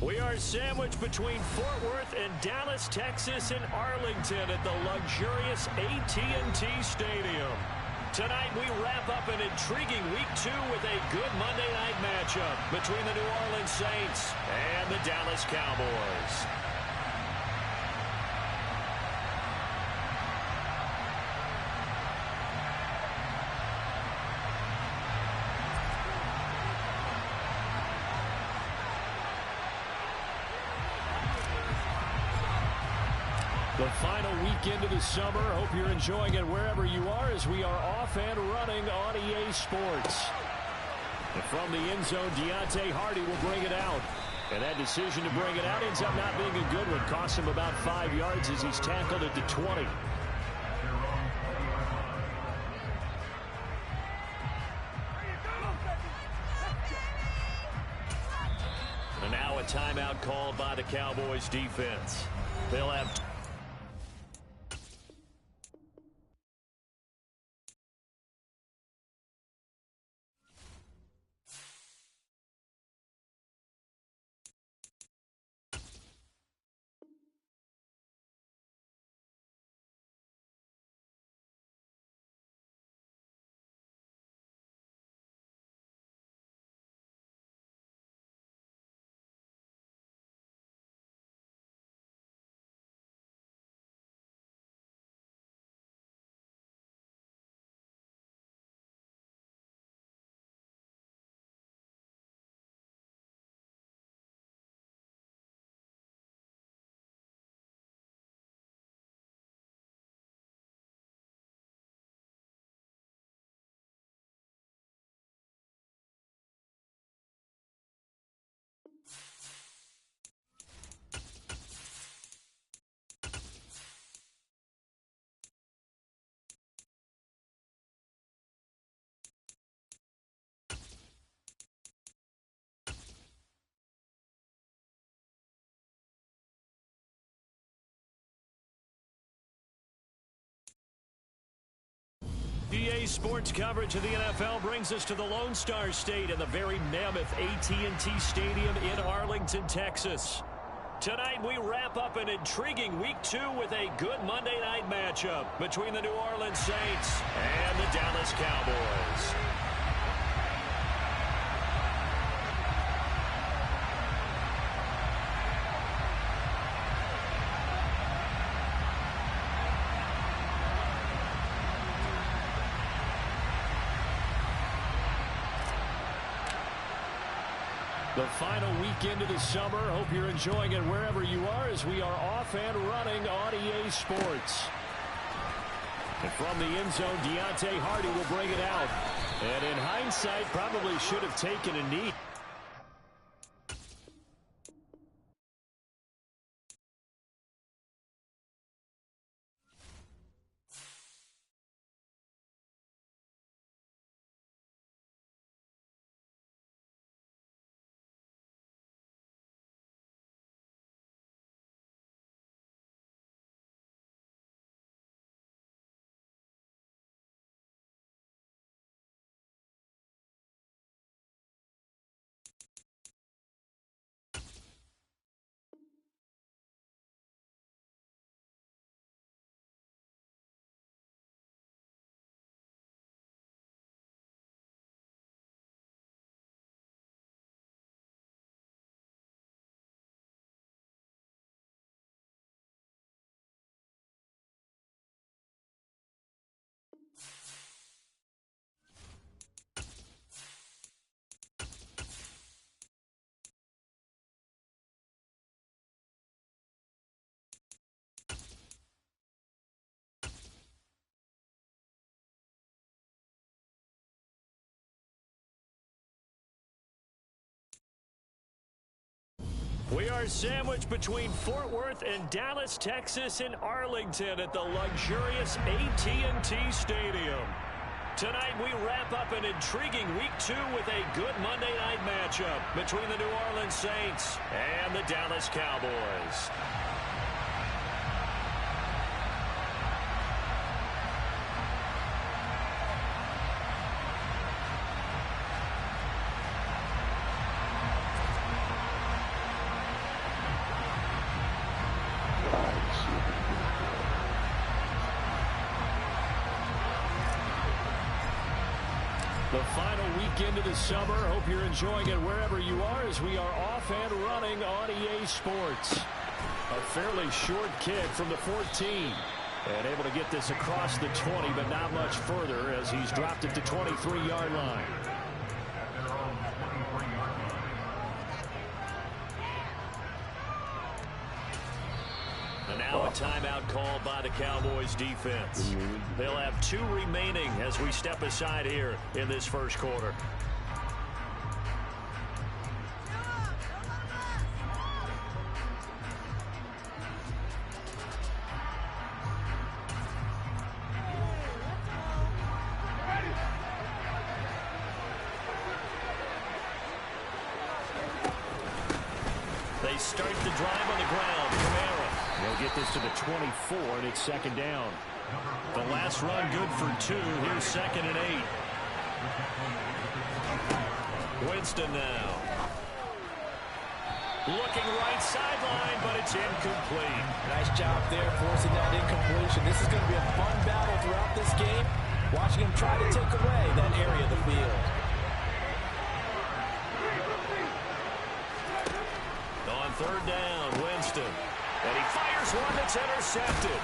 We are sandwiched between Fort Worth and Dallas, Texas, and Arlington at the luxurious AT&T Stadium. Tonight, we wrap up an intriguing Week 2 with a good Monday night matchup between the New Orleans Saints and the Dallas Cowboys. The final weekend of the summer. Hope you're enjoying it wherever you are as we are off and running on EA Sports. And from the end zone, Deontay Hardy will bring it out. And that decision to bring it out ends up not being a good one. Costs him about 5 yards as he's tackled at the 20. And now a timeout called by the Cowboys defense. They'll have... EA Sports coverage of the NFL brings us to the Lone Star State and the very mammoth AT&T Stadium in Arlington, Texas. Tonight, we wrap up an intriguing Week 2 with a good Monday night matchup between the New Orleans Saints and the Dallas Cowboys. The final weekend of the summer. Hope you're enjoying it wherever you are as we are off and running on EA Sports. And from the end zone, Deontay Hardy will bring it out. And in hindsight, probably should have taken a knee. We are sandwiched between Fort Worth and Dallas, Texas, and Arlington at the luxurious AT&T Stadium. Tonight, we wrap up an intriguing Week 2 with a good Monday night matchup between the New Orleans Saints and the Dallas Cowboys. The final weekend of the summer. Hope you're enjoying it wherever you are as we are off and running on EA Sports. A fairly short kick from the 14. And able to get this across the 20, but not much further as he's dropped it to 23-yard line. And now a timeout called by the Cowboys defense. They'll have 2 remaining as we step aside here in this first quarter. They start the drive on the ground. They'll get this to the 24, and it's second down. The last run good for 2. Here's 2nd and 8. Winston now. Looking right sideline, but it's incomplete. Nice job there forcing that incompletion. This is going to be a fun battle throughout this game. Watching him try to take away that area of the field. On 3rd down, Winston. And he fires one that's intercepted.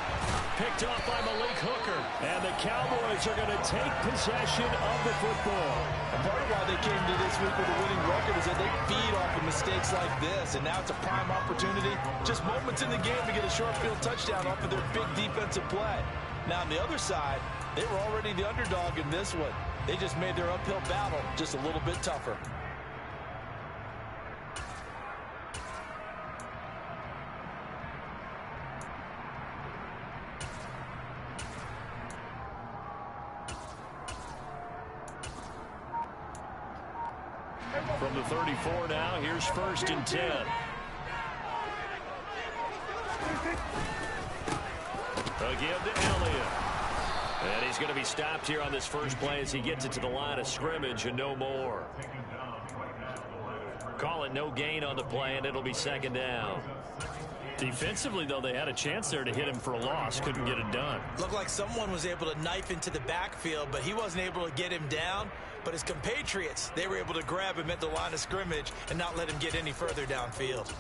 Picked off by Malik Hooker. And the Cowboys are going to take possession of the football. And part of why they came to this week with a winning record is that they feed off of mistakes like this. And now it's a prime opportunity. Just moments in the game to get a short field touchdown off of their big defensive play. Now on the other side, they were already the underdog in this one. They just made their uphill battle just a little bit tougher. From the 34 now, here's 1st and 10. Again to Elliott. And he's going to be stopped here on this first play as he gets it to the line of scrimmage and no more. Call it no gain on the play, and it'll be 2nd down. Defensively, though, they had a chance there to hit him for a loss. Couldn't get it done. Looked like someone was able to knife into the backfield, but he wasn't able to get him down. But his compatriots, they were able to grab him at the line of scrimmage and not let him get any further downfield.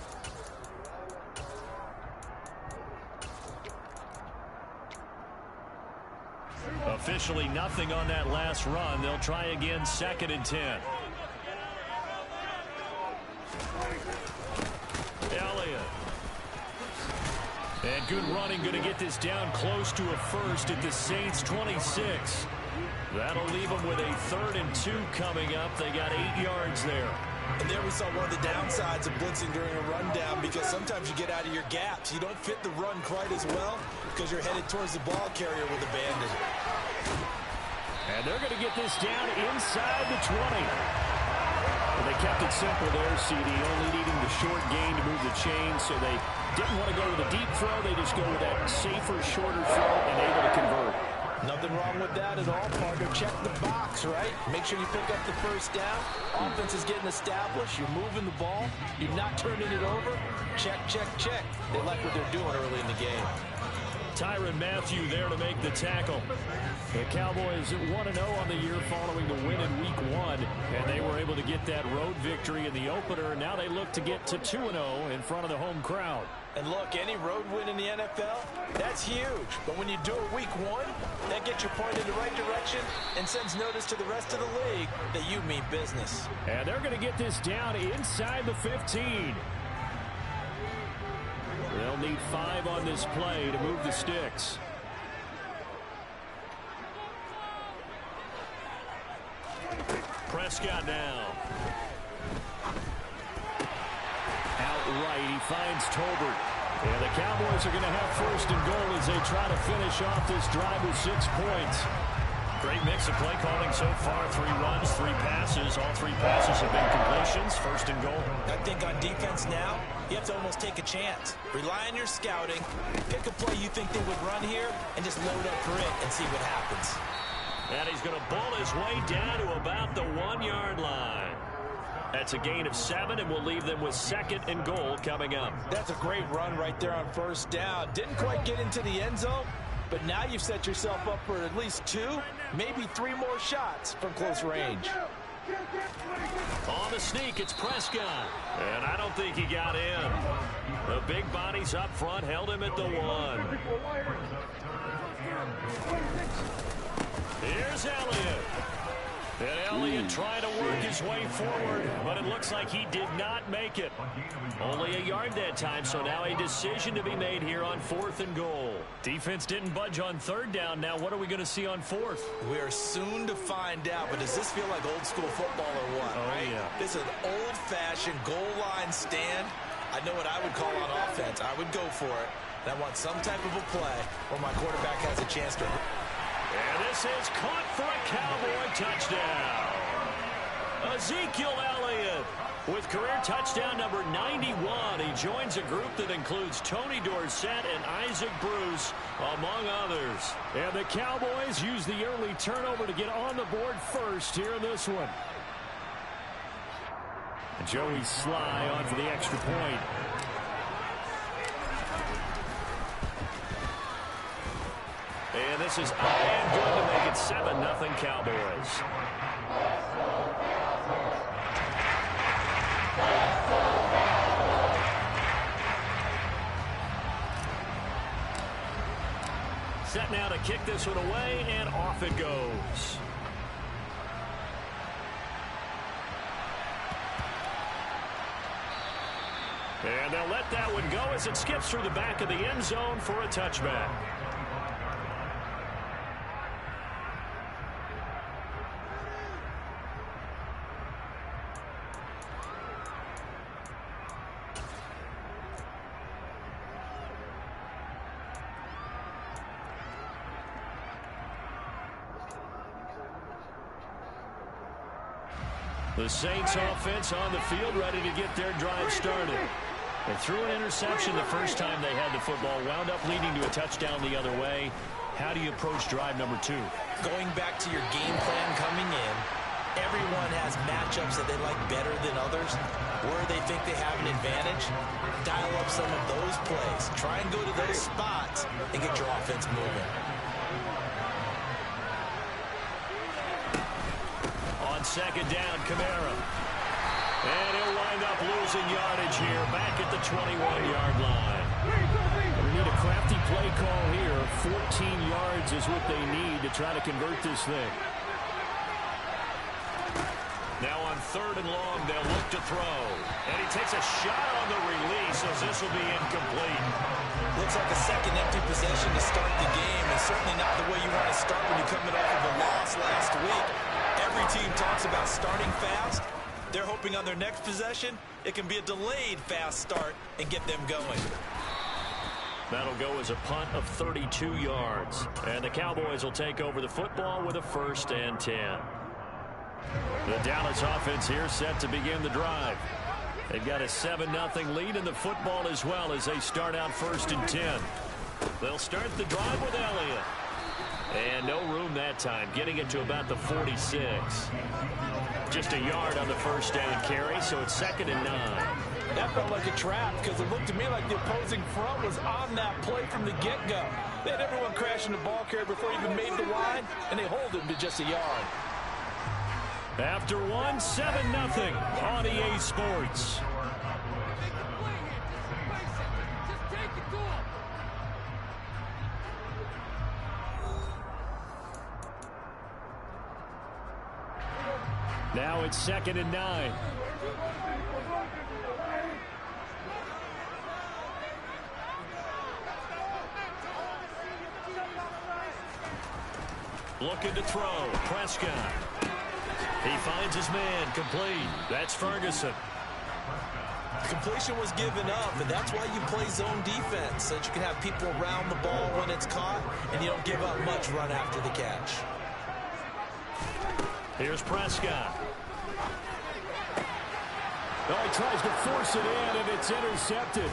Officially nothing on that last run. They'll try again, 2nd and 10. Elliott. And good running, going to get this down close to a first at the Saints 26. That'll leave them with a 3rd and 2 coming up. They got 8 yards there. And there we saw one of the downsides of blitzing during a rundown, because sometimes you get out of your gaps. You don't fit the run quite as well because you're headed towards the ball carrier with a bandit. And they're going to get this down inside the 20. Well, they kept it simple there, CD, only needing the short gain to move the chains, so they didn't want to go with a deep throw. They just go with that safer, shorter throw and able to convert. Nothing wrong with that at all, partner. Check the box, right? Make sure you pick up the first down. Offense is getting established. You're moving the ball. You're not turning it over. Check, check, check. They like what they're doing early in the game. Tyrann Mathieu there to make the tackle. The Cowboys 1-0 on the year following the win in Week 1, and they were able to get that road victory in the opener. Now they look to get to 2-0 in front of the home crowd. And look, any road win in the NFL, that's huge. But when you do it Week 1, that gets you pointed in the right direction and sends notice to the rest of the league that you mean business. And they're going to get this down inside the 15. They'll need 5 on this play to move the sticks. Prescott now. Outright, he finds Tolbert. And the Cowboys are going to have 1st and goal as they try to finish off this drive with 6 points. Great mix of play calling so far. 3 runs, 3 passes. All 3 passes have been completions. 1st and goal. I think on defense now, you have to almost take a chance. Rely on your scouting. Pick a play you think they would run here and just load up for it and see what happens. And he's going to bull his way down to about the 1-yard line. That's a gain of 7, and we'll leave them with 2nd and goal coming up. That's a great run right there on 1st down. Didn't quite get into the end zone, But now you've set yourself up for at least 2, maybe 3 more shots from close range. On the sneak, it's Prescott. And I don't think he got in. The big bodies up front held him at the 1. Here's Elliott. And Elliott trying to work his way forward, but it looks like he did not make it. Only a yard that time, so now a decision to be made here on 4th and goal. Defense didn't budge on 3rd down. Now what are we going to see on 4th? We are soon to find out, but does this feel like old school football or what? Oh, right? Yeah. This is an old-fashioned goal line stand. I know what I would call on offense. I would go for it. And I want some type of a play where my quarterback has a chance to... And this is caught for a Cowboy touchdown. Ezekiel Elliott with career touchdown number 91. He joins a group that includes Tony Dorsett and Isaac Bruce, among others. And the Cowboys use the early turnover to get on the board first here in this one. And Joey Sly on for the extra point. And this is up and good to make it 7-0 Cowboys. Set now to kick this one away, and off it goes. And they'll let that one go as it skips through the back of the end zone for a touchback. The Saints offense on the field ready to get their drive started. They threw an interception the first time they had the football, wound up leading to a touchdown the other way. How do you approach drive number 2? Going back to your game plan coming in, everyone has matchups that they like better than others. Where they think they have an advantage, dial up some of those plays. Try and go to those spots and get your offense moving. On 2nd down, Kamara. And he'll wind up losing yardage here back at the 21-yard line. We need a crafty play call here. 14 yards is what they need to try to convert this thing. Now on 3rd and long, they'll look to throw. And he takes a shot on the release as this will be incomplete. Looks like a second empty possession to start the game, and certainly not the way you want to start when you're coming off of a loss last week. Every team talks about starting fast. They're hoping on their next possession, it can be a delayed fast start and get them going. That'll go as a punt of 32 yards. And the Cowboys will take over the football with a 1st and 10. The Dallas offense here set to begin the drive. They've got a 7-0 lead in the football as well as they start out 1st and 10. They'll start the drive with Elliott. And no room that time, getting it to about the 46. Just a yard on the 1st down carry, so it's 2nd and 9. That felt like a trap because it looked to me like the opposing front was on that play from the get-go. They had everyone crashing the ball carrier before he even made the line, and they hold him to just a yard. After 1, 7-0 on EA Sports. Now it's 2nd and 9. Looking to throw. Prescott. He finds his man. Complete. That's Ferguson. Completion was given up, and that's why you play zone defense, so that you can have people around the ball when it's caught, and you don't give up much run after the catch. Here's Prescott. Oh, he tries to force it in, and it's intercepted.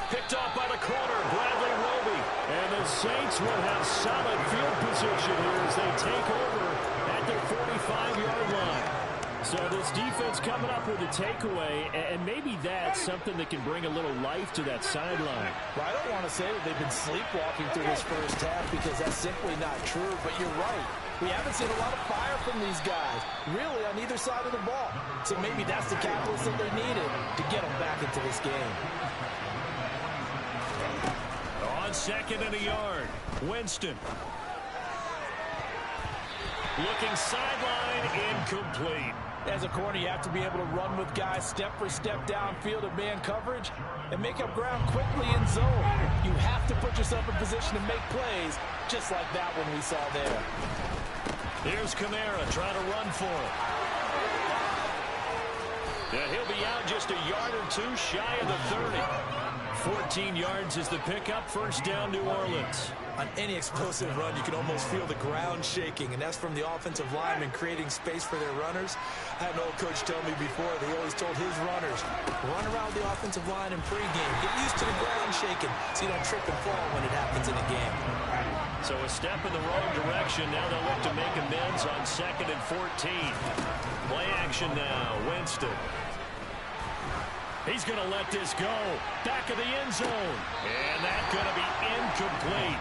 Picked off by the corner, Bradley Roby. And the Saints will have solid field position here as they take over at their 45-yard line. So this defense coming up with a takeaway, and maybe that's something that can bring a little life to that sideline. Well, I don't want to say that they've been sleepwalking through this first half because that's simply not true, but you're right. We haven't seen a lot of fire from these guys, really, on either side of the ball. So maybe that's the catalyst that they needed to get them back into this game. On 2nd and a yard, Winston. Looking sideline, incomplete. As a corner, you have to be able to run with guys step for step downfield of man coverage and make up ground quickly in zone. You have to put yourself in position to make plays, just like that one we saw there. Here's Kamara trying to run for it. Yeah, he'll be out just a yard or two shy of the 30. 14 yards is the pickup. First down, New Orleans. On any explosive run, you can almost feel the ground shaking, and that's from the offensive linemen creating space for their runners. I had an old coach tell me before, they always told his runners, run around the offensive line in pregame. Get used to the ground shaking so you don't trip and fall when it happens in a game. So a step in the wrong direction. Now they'll look to make amends on 2nd and 14. Play action now, Winston. He's going to let this go. Back of the end zone. And that's going to be incomplete.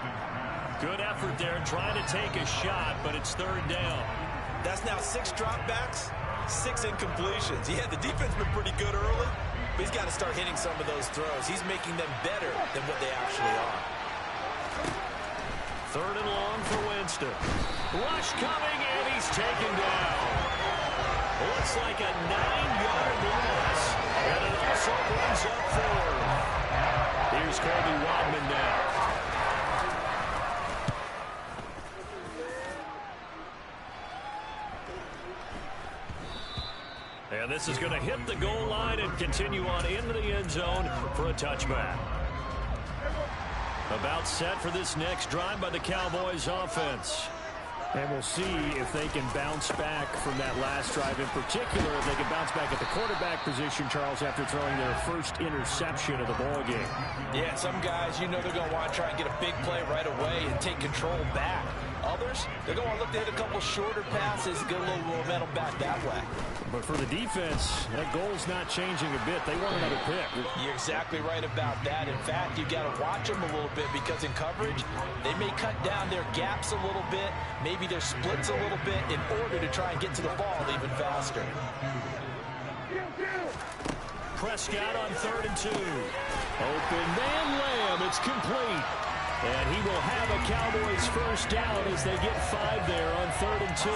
Good effort there trying to take a shot, but it's 3rd down. That's now 6 dropbacks, 6 incompletions. Yeah, the defense been pretty good early, but he's got to start hitting some of those throws. He's making them better than what they actually are. 3rd and long for Winston. Rush coming, and he's taken down. Looks like a 9-yard loss. And it also brings up 4th. Here's Colby Wadman now. And this is going to hit the goal line and continue on into the end zone for a touchback. About set for this next drive by the Cowboys offense. And we'll see if they can bounce back from that last drive. In particular, if they can bounce back at the quarterback position, Charles, after throwing their first interception of the ball game. Yeah, some guys, you know they're going to want to try and get a big play right away and take control back. Others, they're going to want to look to hit a couple shorter passes, get a little momentum back that way. But for the defense, that goal's not changing a bit. They want another pick. You're exactly right about that. In fact, you've got to watch them a little bit because in coverage, they may cut down their gaps a little bit, maybe their splits a little bit in order to try and get to the ball even faster. Prescott on 3rd and 2. Open man, Lamb. It's complete. And he will have a Cowboys first down as they get 5 there on 3rd and 2.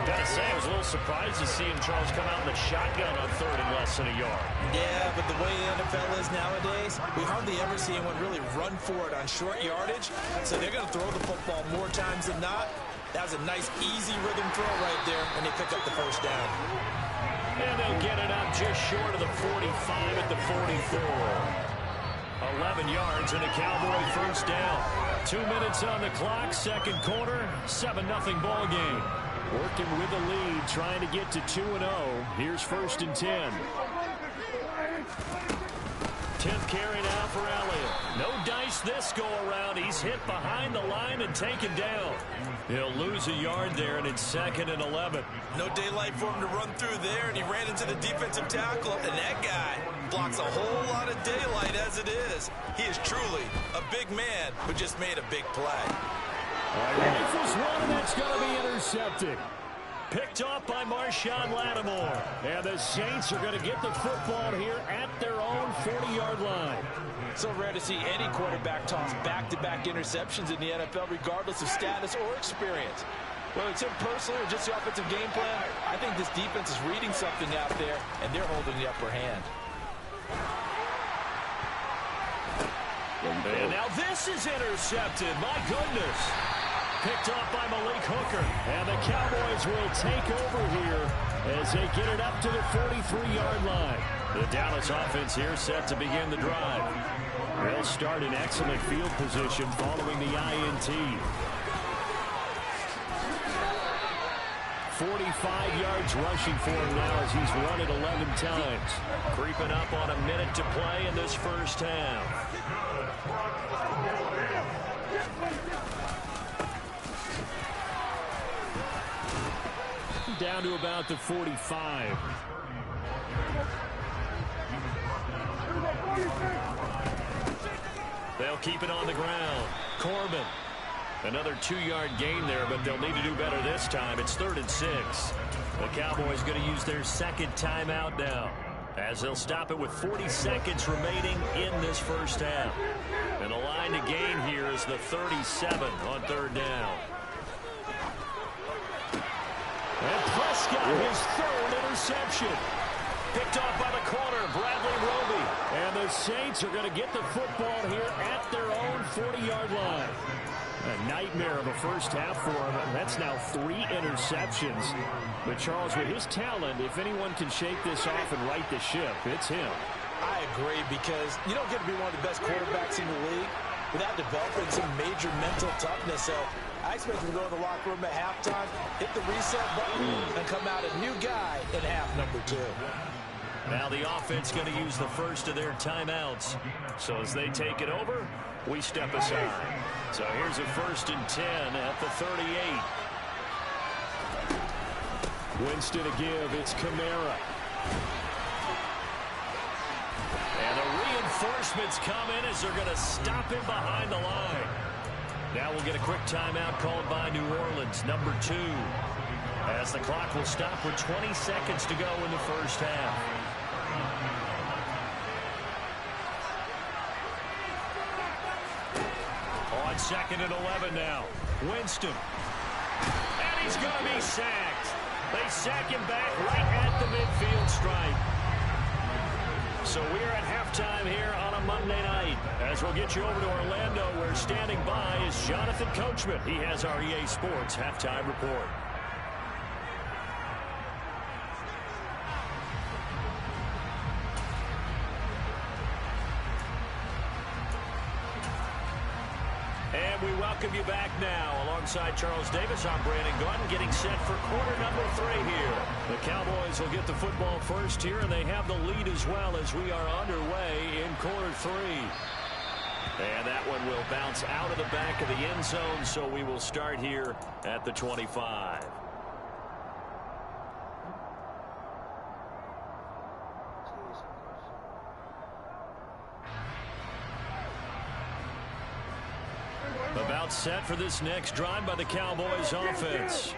Gotta say, I was a little surprised to see him, Charles, come out in the shotgun on 3rd and less than a yard. Yeah, but the way the NFL is nowadays, we hardly ever see anyone really run for it on short yardage. So they're going to throw the football more times than not. That was a nice, easy rhythm throw right there, and they pick up the first down. And they'll get it up just short of the 45 at the 44. 11 yards and a Cowboy first down. 2 minutes on the clock, 2nd quarter, 7-0 ball game. Working with the lead, trying to get to 2-0. Here's 1st and 10. 10th carry now for Elliott. No dice this go around. He's hit behind the line and taken down. He'll lose a yard there, and it's 2nd and 11. No daylight for him to run through there, and he ran into the defensive tackle, and that guy blocks a whole lot of daylight as it is. He is truly a big man who just made a big play. Rifles one, and that's going to be intercepted. Picked off by Marshawn Lattimore. And the Saints are going to get the football here at their own 40-yard line. So rare to see any quarterback toss back-to-back interceptions in the NFL, regardless of status or experience. Whether it's him personally or just the offensive game plan, I think this defense is reading something out there, and they're holding the upper hand. And now this is intercepted. My goodness. Picked off by Malik Hooker. And the Cowboys will take over here as they get it up to the 43-yard line. The Dallas offense here set to begin the drive. They'll start in excellent field position following the INT. 45 yards rushing for him now as he's run it 11 times. Creeping up on a minute to play in this first half. down to about the 45. They'll keep it on the ground. Corbin. Another 2-yard gain there, but they'll need to do better this time. It's 3rd and 6. The Cowboys going to use their second timeout now, as they'll stop it with 40 seconds remaining in this first half. And the line to gain here is the 37 on 3rd down. And Prescott, his 3rd interception. Picked off by the corner, Bradley Roby. And the Saints are going to get the football here at their own 40-yard line. A nightmare of a first half for him. That's now 3 interceptions. But Charles, with his talent, if anyone can shake this off and right the ship, it's him. I agree, because you don't get to be one of the best quarterbacks in the league without developing some major mental toughness. So I expect him to go to the locker room at halftime, hit the reset button, and come out a new guy in half number 2. Now the offense going to use the first of their timeouts. So as they take it over, we step aside. So here's a 1st and 10 at the 38. Winston to give. It's Kamara. And the reinforcements come in as they're going to stop him behind the line. Now we'll get a quick timeout called by New Orleans, number 2. As the clock will stop with 20 seconds to go in the first half. On 2nd and 11 now. Winston. And he's going to be sacked. They sack him back right at the midfield stripe. So we're at halftime here on a Monday night. As we'll get you over to Orlando, where standing by is Jonathan Coachman. He has our EA Sports halftime report. And we welcome you back now. Alongside Charles Davis, I'm Brandon Gordon, getting set for quarter number 3 here. The Cowboys will get the football first here, and they have the lead as well as we are underway in quarter 3. And that one will bounce out of the back of the end zone, so we will start here at the 25. About set for this next drive by the Cowboys offense.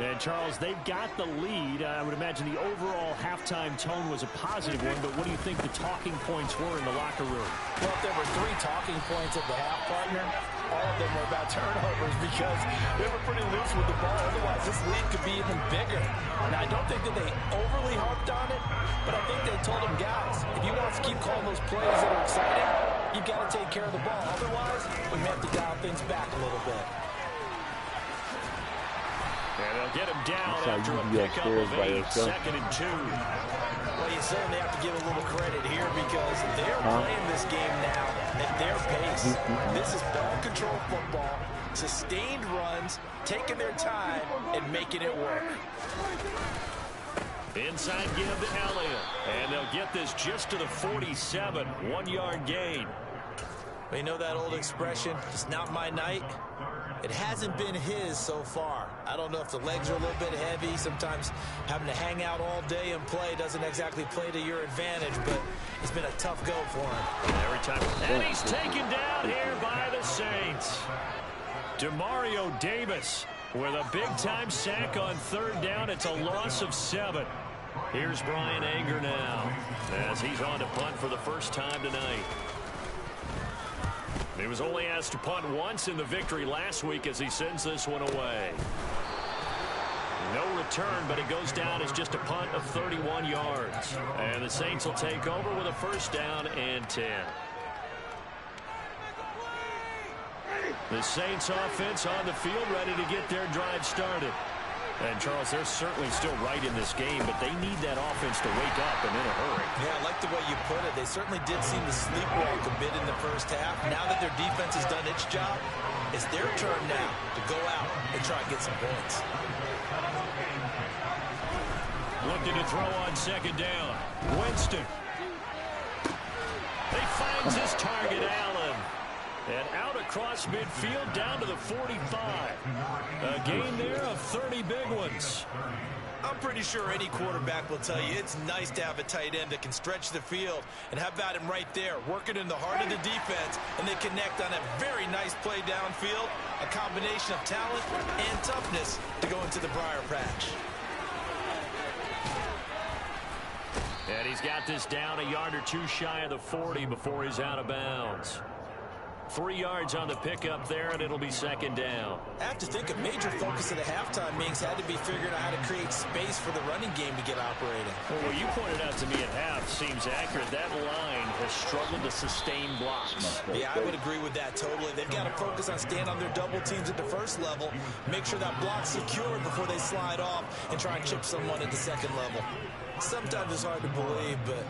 And, Charles, they've got the lead. I would imagine the overall halftime tone was a positive one, but what do you think the talking points were in the locker room? Well, if there were 3 talking points at the half, partner, all of them were about turnovers, because they were pretty loose with the ball. Otherwise, this lead could be even bigger. And I don't think that they overly harped on it, but I think they told them, guys, if you want us to keep calling those plays that are exciting, you've got to take care of the ball. Otherwise, we may have to dial things back a little bit. And they'll get him down after a pickup of 8, 2nd and 2. Well, you certainly have to give a little credit here, because they're playing this game now at their pace. This is ball control football, sustained runs, taking their time, and making it work. Inside give to Elliott. And they'll get this just to the 47. 1-yard gain. Well, you know that old expression, it's not my night? It hasn't been his so far. I don't know if the legs are a little bit heavy. Sometimes having to hang out all day and play doesn't exactly play to your advantage, but it's been a tough go for him. Every time. And he's taken down here by the Saints. Demario Davis with a big-time sack on 3rd down. It's a loss of 7. Here's Brian Anger now, as he's on to punt for the first time tonight. He was only asked to punt once in the victory last week as he sends this one away. No return, but it goes down as just a punt of 31 yards. And the Saints will take over with a 1st down and 10. The Saints offense on the field, ready to get their drive started. And, Charles, they're certainly still right in this game, but they need that offense to wake up and in a hurry. Yeah, I like the way you put it. They certainly did seem to sleepwalk a bit in the first half. Now that their defense has done its job, it's their turn now to go out and try and get some points. Looking to throw on 2nd down. Winston. He finds his target, Allen. And out across midfield down to the 45. A gain there of 30 big ones. I'm pretty sure any quarterback will tell you it's nice to have a tight end that can stretch the field. And how about him right there, working in the heart of the defense, and they connect on a very nice play downfield, a combination of talent and toughness to go into the briar patch. And he's got this down a yard or two shy of the 40 before he's out of bounds. 3 yards on the pickup there, and it'll be second down. I have to think a major focus of the halftime meetings had to be figuring out how to create space for the running game to get operating. Well, what you pointed out to me at half seems accurate. That line has struggled to sustain blocks. Yeah, I would agree with that totally. They've got to focus on staying on their double teams at the first level, make sure that block's secure before they slide off and try and chip someone at the second level. Sometimes it's hard to believe, but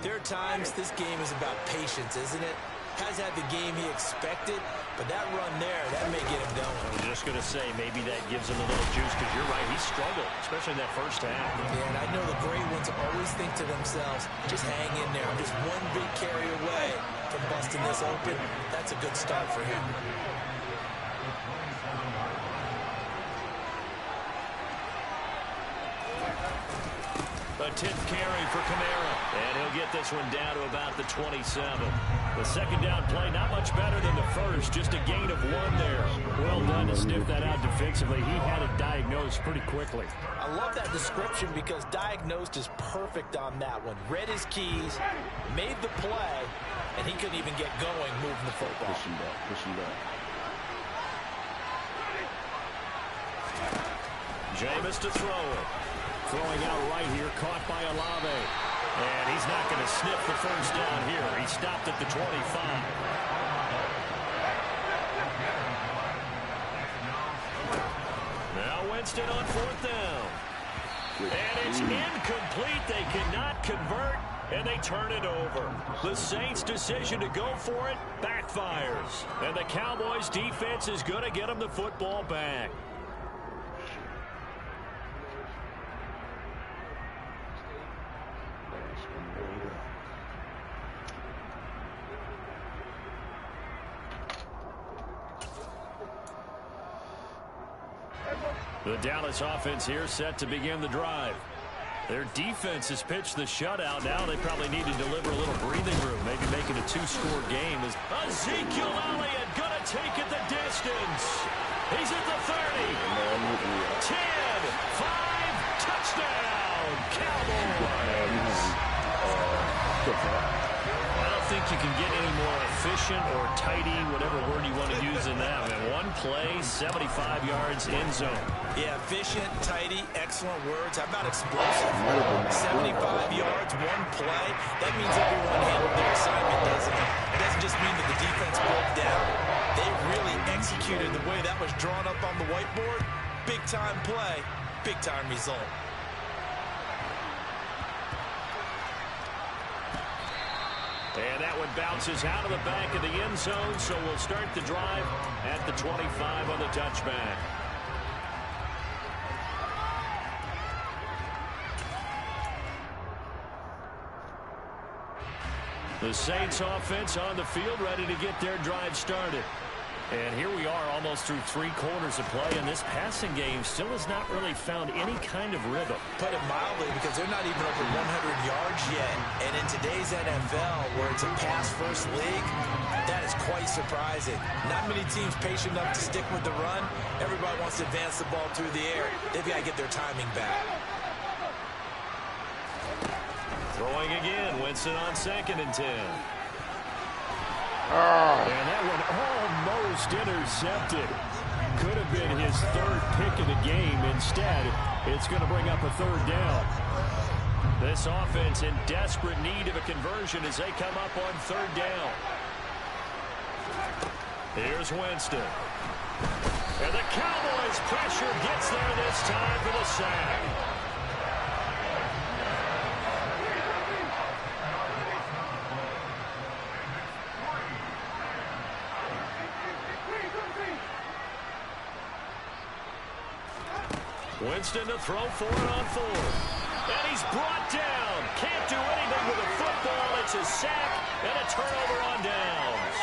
there are times this game is about patience, isn't it? Has had the game he expected, but that run there, that may get him going. I was just going to say, maybe that gives him a little juice, because you're right, he struggled, especially in that first half. Yeah, and I know the great ones always think to themselves, just hang in there. I'm just one big carry away from busting this open. That's a good start for him. A 10th carry for Kamara, and he'll get this one down to about the 27. The second down play, not much better than the first, just a gain of 1 there. Well done to sniff that out defensively. He had it diagnosed pretty quickly. I love that description because diagnosed is perfect on that one. Read his keys, made the play, and he couldn't even get going moving the football. Pushing back. Jameis to throw it. Throwing out right here, caught by Olave. And he's not going to sniff the first down here. He stopped at the 25. Now Winston on 4th down. And it's incomplete. They cannot convert, and they turn it over. The Saints' decision to go for it backfires. And the Cowboys' defense is going to get them the football back. The Dallas offense here set to begin the drive. Their defense has pitched the shutout. Now they probably need to deliver a little breathing room, maybe make it a 2-score game. As Ezekiel Elliott going to take it the distance. He's at the 30. 10, 5, touchdown, Cowboys. I don't think you can get any more efficient or tidy, whatever word you want to use in that. I mean, one play, 75 yards, end zone. Yeah, efficient, tidy, excellent words. How about explosive? 75 yards, one play. That means everyone handled their assignment, doesn't it? It doesn't just mean that the defense broke down. They really executed the way that was drawn up on the whiteboard. Big-time play, big-time result. And that one bounces out of the back of the end zone, so we'll start the drive at the 25 on the touchback. The Saints offense on the field, ready to get their drive started. And here we are almost through 3 quarters of play, and this passing game still has not really found any kind of rhythm. Put it mildly, because they're not even over 100 yards yet. And in today's NFL, where it's a pass-first league, that is quite surprising. Not many teams patient enough to stick with the run. Everybody wants to advance the ball through the air. They've got to get their timing back. Throwing again, Winston on 2nd and 10. And that one almost intercepted. Could have been his 3rd pick of the game. Instead, it's going to bring up a 3rd down. This offense in desperate need of a conversion as they come up on 3rd down. Here's Winston. And the Cowboys' pressure gets there this time for the sack. Winston to throw for it on 4th. And he's brought down. Can't do anything with the football. It's a sack and a turnover on downs.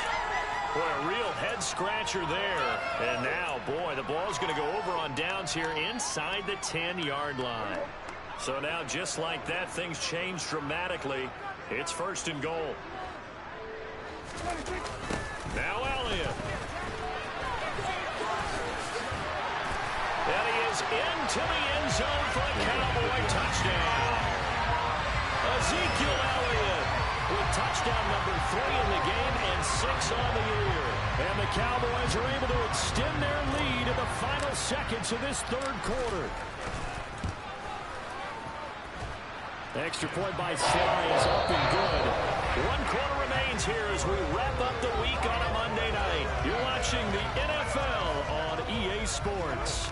Boy, a real head-scratcher there. And now, boy, the ball's going to go over on downs here inside the 10-yard line. So now, just like that, things change dramatically. It's 1st and goal. Now Elliott. And he is into the end zone for a Cowboy touchdown. Ezekiel Elliott with touchdown number 3 in the game and 6 on the year. And the Cowboys are able to extend their lead in the final seconds of this 3rd quarter. Extra point by Sly is up and good. 1 quarter remains here as we wrap up the week on a Monday night. You're watching the NFL on EA Sports.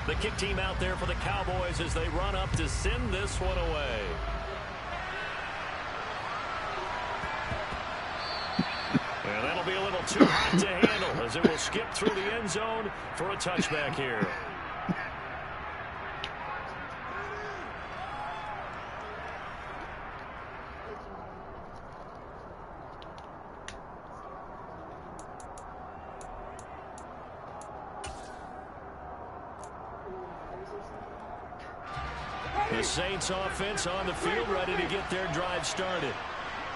The kick team out there for the Cowboys as they run up to send this one away. And that'll be a little too hot to handle as it will skip through the end zone for a touchback here. The Saints offense on the field, ready to get their drive started.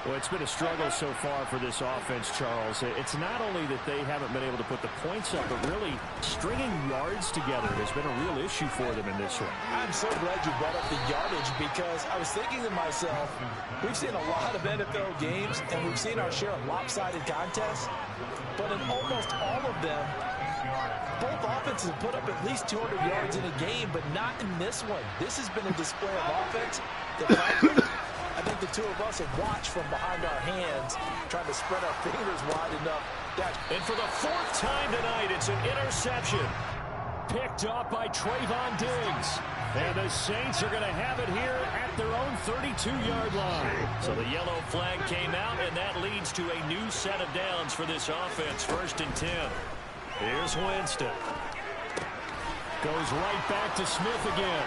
Well, it's been a struggle so far for this offense, Charles. It's not only that they haven't been able to put the points up, but really stringing yards together has been a real issue for them in this one. I'm so glad you brought up the yardage because I was thinking to myself, we've seen a lot of NFL games and we've seen our share of lopsided contests, but in almost all of them, both offenses have put up at least 200 yards in a game, but not in this one. This has been a display of offense that frankly, I think the two of us have watched from behind our hands, trying to spread our fingers wide enough. And for the 4th time tonight, it's an interception. Picked up by Trayvon Diggs. And the Saints are going to have it here at their own 32-yard line. So the yellow flag came out, and that leads to a new set of downs for this offense. 1st and 10. Here's Winston. Goes right back to Smith again.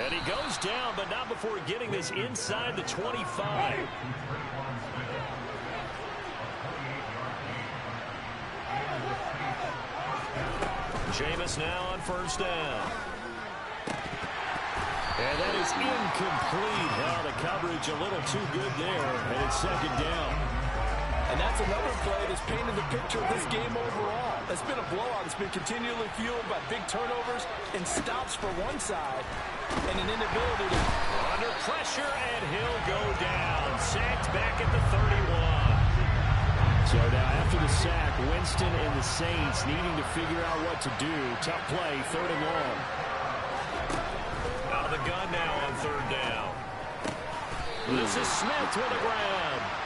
And he goes down, but not before getting this inside the 25. Jameis now on 1st down. And that is incomplete. Well, the coverage a little too good there, and it's 2nd down. And that's another play that's painted the picture of this game overall. It's been a blowout. It's been continually fueled by big turnovers and stops for one side and an inability to... Under pressure, and he'll go down. Sacked back at the 31. So now after the sack, Winston and the Saints needing to figure out what to do. Tough play, 3rd and long. Out of the gun now on 3rd down. This is Smith with a grab.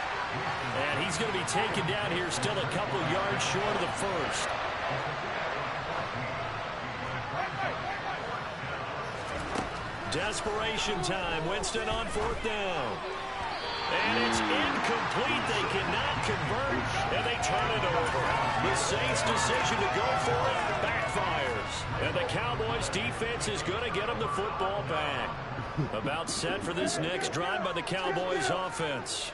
And he's going to be taken down here, still a couple yards short of the 1st. Desperation time. Winston on 4th down. And it's incomplete. They cannot convert, and they turn it over. The Saints' decision to go for it backfires. And the Cowboys' defense is going to get them the football back. About set for this next drive by the Cowboys offense.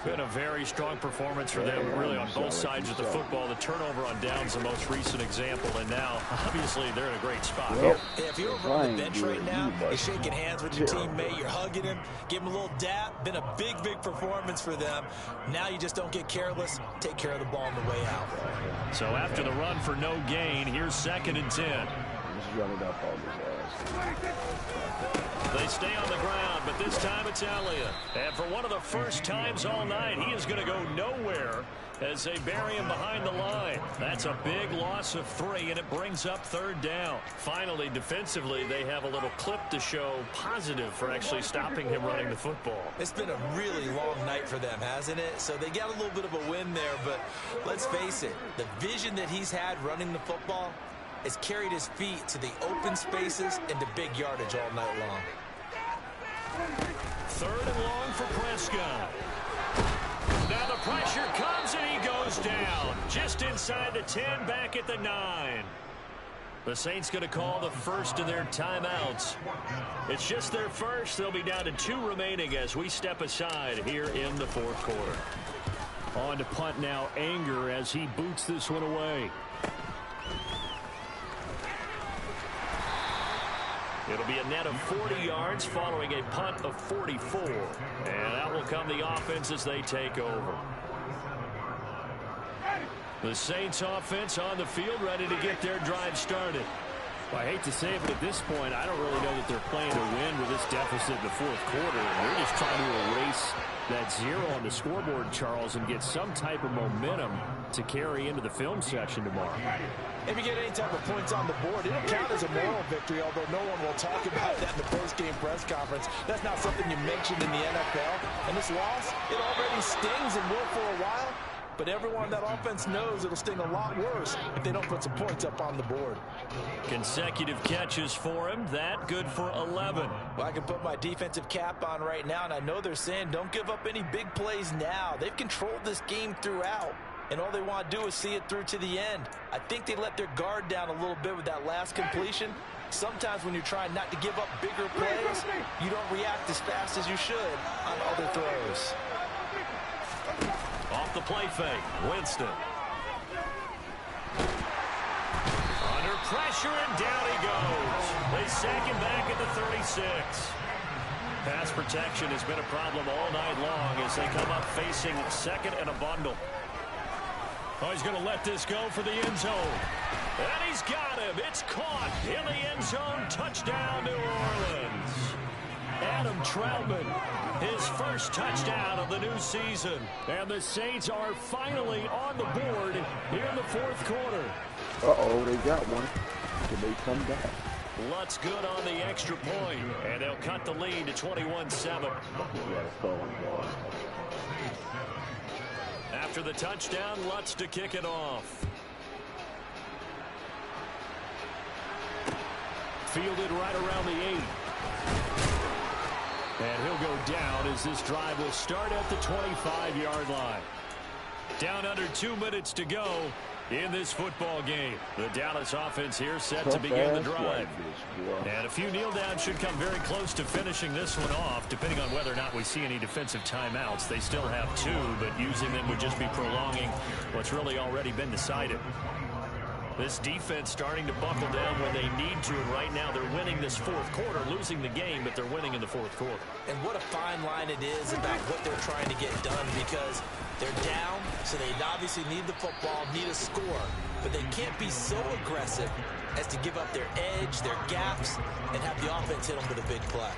Been a very strong performance for them, really, on both sides of the football. The turnover on downs, the most recent example, and now, obviously, they're in a great spot. If you're over on the bench right now, you're shaking hands with your teammate, you're hugging him, give him a little dap. Been a big, big performance for them. Now you just don't get careless. Take care of the ball on the way out. So after the run for no gain, here's 2nd and 10. They stay on the ground, but this time it's Elliott. And for one of the first times all night, he is going to go nowhere as they bury him behind the line. That's a big loss of 3, and it brings up 3rd down. Finally, defensively, they have a little clip to show positive for actually stopping him running the football. It's been a really long night for them, hasn't it? So they got a little bit of a win there, but let's face it, the vision that he's had running the football has carried his feet to the open spaces and to big yardage all night long. Third and long for Prescott. Now the pressure comes and he goes down. Just inside the 10, back at the 9. The Saints going to call the first of their timeouts. It's just their first. They'll be down to 2 remaining as we step aside here in the fourth quarter. On to punt now, Anger, as he boots this one away. It'll be a net of 40 yards following a punt of 44. And that will come the offense as they take over. The Saints offense on the field, ready to get their drive started. Well, I hate to say it, but at this point, I don't really know that they're playing to win with this deficit in the fourth quarter. They're just trying to erase that 0 on the scoreboard, Charles, and get some type of momentum to carry into the film session tomorrow. If you get any type of points on the board, it'll count as a moral victory, although no one will talk about that in the post-game press conference. That's not something you mentioned in the NFL. And this loss, it already stings and will for a while. But everyone on that offense knows it'll sting a lot worse if they don't put some points up on the board. Consecutive catches for him. That good for 11. Well, I can put my defensive cap on right now, and I know they're saying don't give up any big plays now. They've controlled this game throughout, and all they want to do is see it through to the end. I think they let their guard down a little bit with that last completion. Sometimes when you're trying not to give up bigger plays, you don't react as fast as you should on other throws. Off the play fake, Winston. Under pressure, and down he goes. They sack him back at the 36. Pass protection has been a problem all night long as they come up facing second and a bundle. Oh, he's going to let this go for the end zone. And he's got him. It's caught in the end zone. Touchdown, New Orleans. Adam Troutman, his first touchdown of the new season. And the Saints are finally on the board here in the fourth quarter. Uh-oh, they got one. Can they come back? Lutz good on the extra point, and they'll cut the lead to 21-7. After the touchdown, Lutz to kick it off. Fielded right around the 8. And he'll go down as this drive will start at the 25-yard line. Down under 2 minutes to go in this football game. The Dallas offense here set to begin the drive. And a few kneel downs should come very close to finishing this one off, depending on whether or not we see any defensive timeouts. They still have 2, but using them would just be prolonging what's really already been decided. This defense starting to buckle down when they need to, and right now they're winning this fourth quarter, losing the game, but they're winning in the fourth quarter. And what a fine line it is about what they're trying to get done, because they're down, so they obviously need the football, need a score, but they can't be so aggressive as to give up their edge, their gaps, and have the offense hit them with a big play.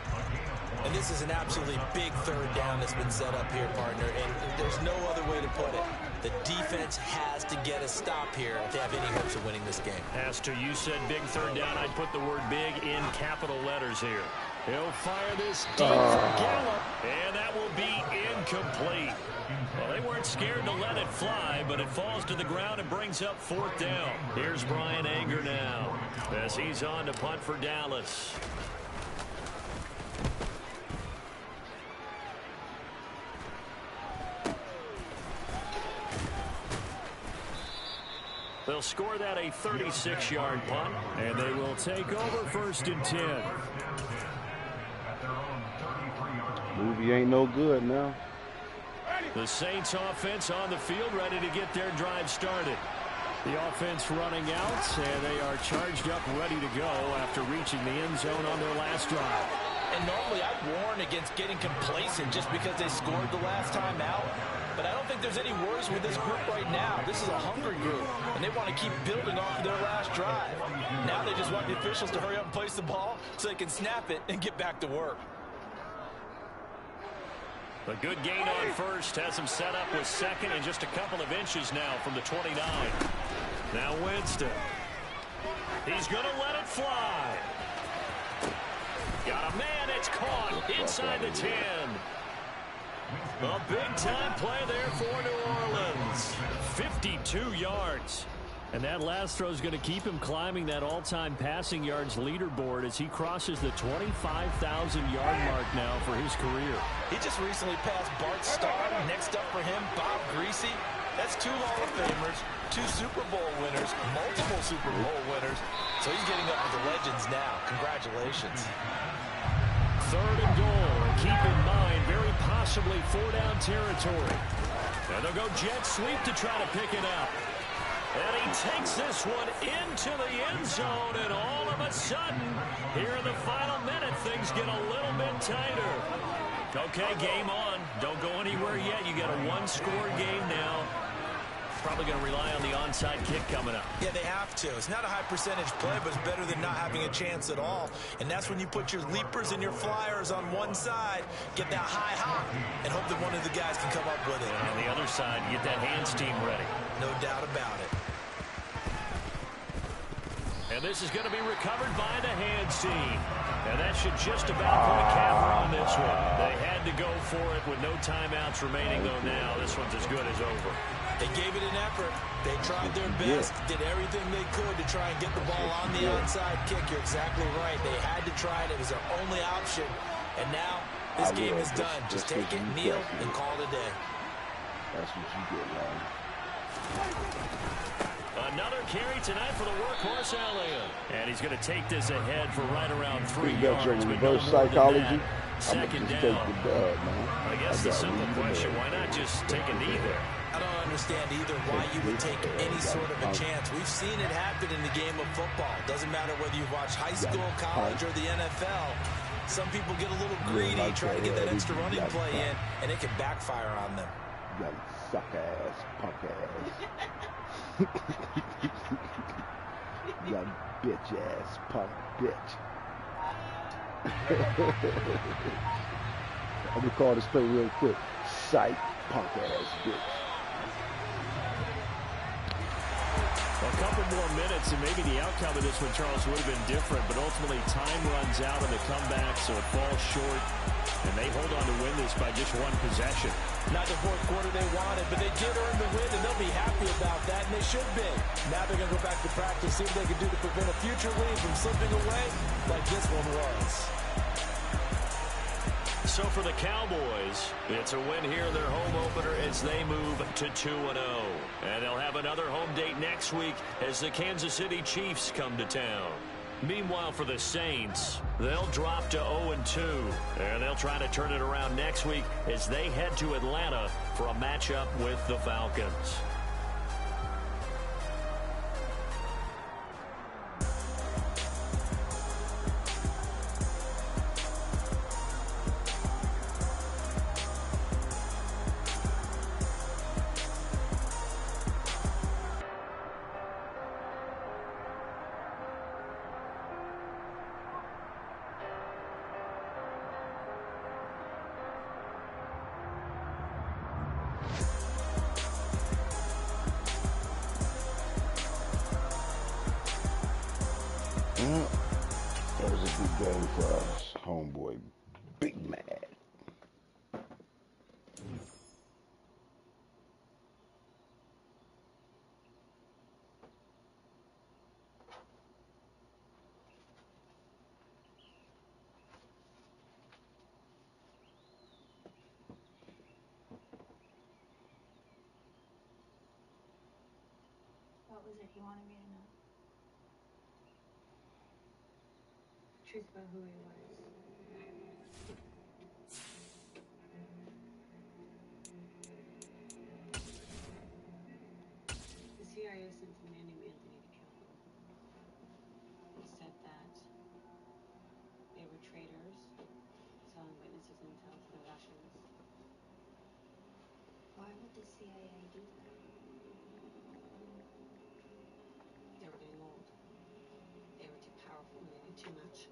And this is an absolutely big third down that's been set up here, partner, and there's no other way to put it. The defense has to get a stop here if they have any hopes of winning this game. As to you said big third down, I'd put the word big in capital letters here. He'll fire this deep for Gallup, and that will be incomplete. Well, they weren't scared to let it fly, but it falls to the ground and brings up fourth down. Here's Brian Anger now as he's on to punt for Dallas. They'll score that a 36-yard punt, and they will take over 1st and 10. Movie ain't no good now. The Saints offense on the field, ready to get their drive started. The offense running out, and they are charged up, ready to go after reaching the end zone on their last drive. And normally I'd warn against getting complacent just because they scored the last time out. But I don't think there's any worries with this group right now. This is a hungry group, and they want to keep building off of their last drive. Now they just want the officials to hurry up and place the ball so they can snap it and get back to work. A good gain on first has him set up with second and just a couple of inches now from the 29. Now Winston. He's going to let it fly. Got a man. It's caught inside the 10. A big-time play there for New Orleans. 52 yards. And that last throw is going to keep him climbing that all-time passing yards leaderboard as he crosses the 25,000-yard mark now for his career. He just recently passed Bart Starr. Next up for him, Bob Greasy. That's 2 Hall of Famers, 2 Super Bowl winners, multiple Super Bowl winners. So he's getting up with the legends now. Congratulations. 3rd and goal. And keep in mind, very possibly 4-down territory. And they'll go jet sweep to try to pick it up. And he takes this one into the end zone, and all of a sudden, here in the final minute, things get a little bit tighter. Okay, game on. Don't go anywhere yet. You got a 1-score game now. Probably going to rely on the onside kick coming up. Yeah, they have to. It's not a high percentage play, but it's better than not having a chance at all. And that's when you put your leapers and your flyers on one side, get that high hop, and hope that one of the guys can come up with it. And on the other side, you get that hands team ready. No doubt about it. And this is going to be recovered by the hands team. And that should just about put a capper on this one. They had to go for it with no timeouts remaining, though now this one's as good as over. They gave it an effort. They tried their best, did everything they could to try and get the ball on the onside kick. You're exactly right. They had to try it. It was their only option. And now this game is done. Just take it, kneel, and call it a day. That's what you get, man. Another carry tonight for the workhorse Elliott. And he's going to take this ahead for right around 3 yards. Your But reverse no more than psychology. that. Second down. I guess the simple question, why not just take a knee there? I don't understand either why you would take any sort of a chance. We've seen it happen in the game of football. Doesn't matter whether you watch high school, college, or the NFL. Some people get a little greedy, try to get that extra running play in, and it can backfire on them. You suck-ass, punk-ass. You bitch-ass, punk bitch. Let me call this play real quick. Psych, punk-ass bitch. A couple more minutes, and maybe the outcome of this one, Charles, would have been different, but ultimately time runs out on the comeback, so it falls short, and they hold on to win this by just 1 possession. Not the 4th quarter they wanted, but they did earn the win, and they'll be happy about that, and they should be. Now they're going to go back to practice, see what they can do to prevent a future lead from slipping away like this one was. So for the Cowboys, it's a win here in their home opener as they move to 2-0. And they'll have another home date next week as the Kansas City Chiefs come to town. Meanwhile, for the Saints, they'll drop to 0-2. And they'll try to turn it around next week as they head to Atlanta for a matchup with the Falcons. That was a good game for us, homeboy. Big Mad. What was it he wanted me to know? Truth about who he was. The CIA sent a man named Anthony to kill him. He said that they were traitors, selling witnesses intel to the Russians. Why would the CIA do that? They were getting old. They were too powerful and they knew too much.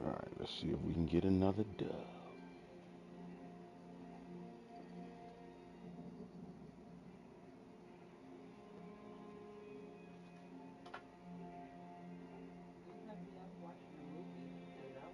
All right, let's see if we can get another dub.